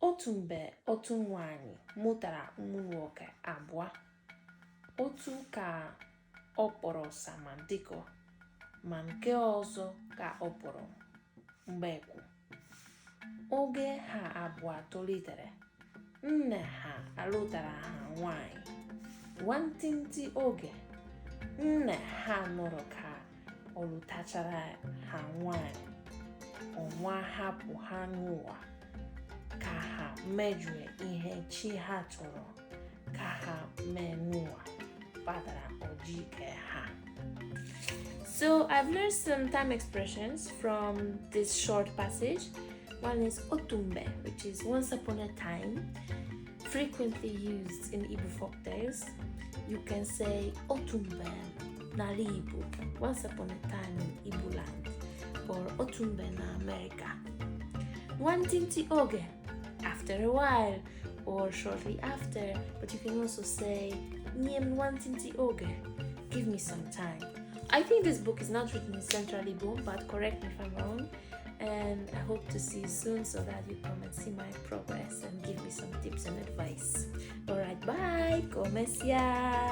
Otu mgbe otu nwanyị mụtara ụmụ nwoke abụọ. Otu ka ọ kpọrọ Samadiko, ma nke ọzọ ka ọ kpọrọ Mgbekwu. Oge ha abụọ tolitere, nne ha alụtara ha nwanyị. Nwantịntị oge, nne ha nụrụ ka ọ lụtachara ha nwanyị, ọnwa hapụ ha n'ụwa ka ha mejue ihe chi ha chọrọ ka ha mee n'ụwa kpatara ọjị ke ha. So I've learned some time expressions from this short passage. One is otumbe, which is once upon a time, frequently used in Igbo folktales. You can say otumbe n'ala Igbo, once upon a time in Igbo land, or otumbe na America. Nwantịntị oge, after a while or shortly after, but you can also say nyem nwantịntị oge, give me some time. I think this book is not written in Central Igbo, but correct me if I'm wrong. And I hope to see you soon so that you come and see my progress and give me some tips and advice. Alright, bye! Komesia!